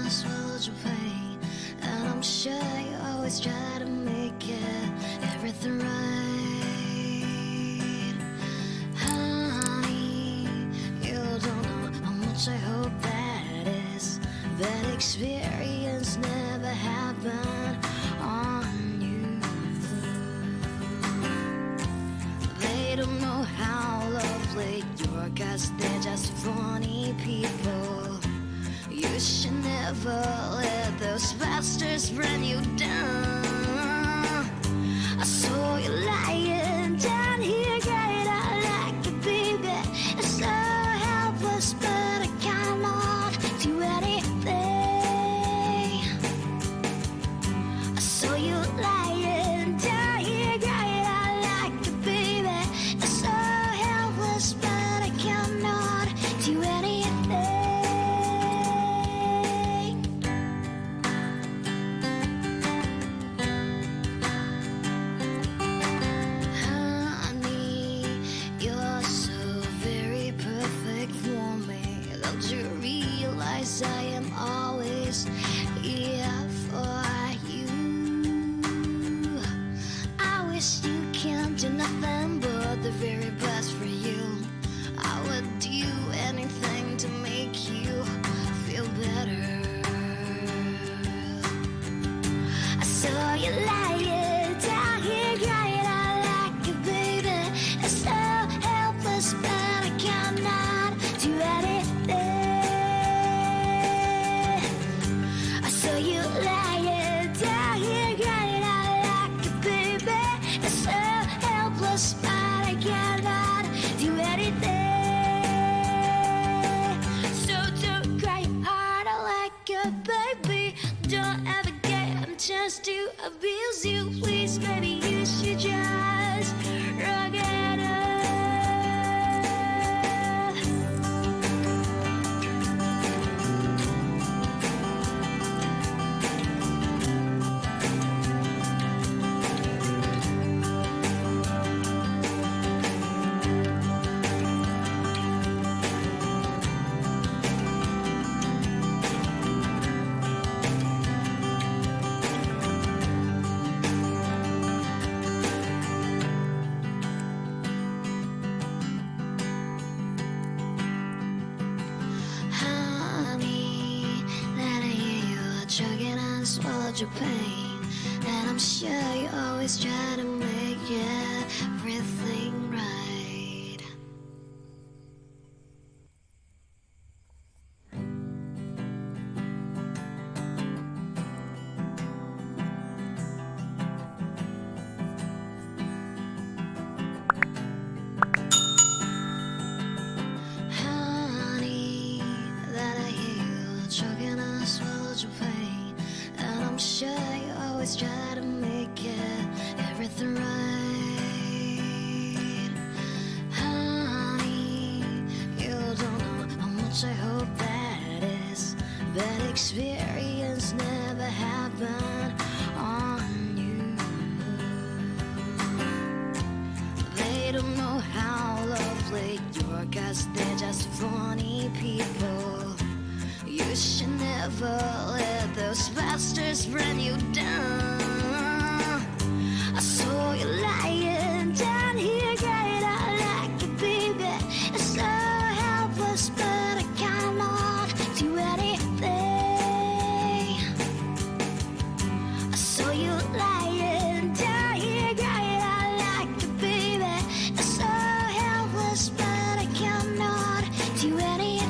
and swallowed your pain. And I'm sure you always try to make everything right. Honey, you don't know how much I hope that is. That experience never happened on you. They don't know how lovely you are, 'cause they're just funny people. You should never let those bastards bring you down. I saw you lying down here, great out like a baby. It's so helpless, but I cannot do anything. I saw you lying down here, great out like a baby. It's so helpless, but I cannot do anything. I am always here for you. I wish you can do nothing but the very best for you. I would do anything to make you feel better. I saw you lying down here, crying out like a baby. It's so helpless, but I cannot do anything. You lying down here, crying out like a baby. It's so helpless, but I cannot do anything. So don't cry harder like a baby. Don't ever get a chance to abuse you. Please, baby, you should just rock it up. Chugging and swallowed your pain. And I'm sure you always try to make everything right. Honey, that I hear you chugging and swallowed your pain. I'm sure you always try to make everything right. Honey, you don't know how much I hope that is. That experience never happened on you. They don't know how lovely you are, 'cause they're just funny people. You should never let those bastards bring you down. I saw you lying down here, great out like a baby. It's so helpless, but I cannot do anything. I saw you lying down here, great out like a baby. It's so helpless, but I cannot do anything.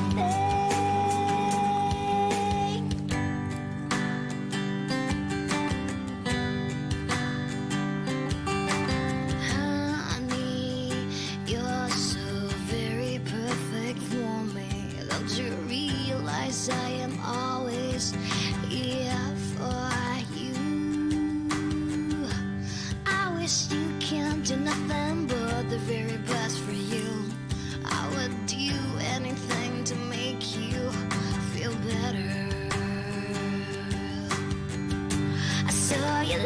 I am always here for you. I wish you can do nothing but the very best for you. I would do anything to make you feel better. I saw you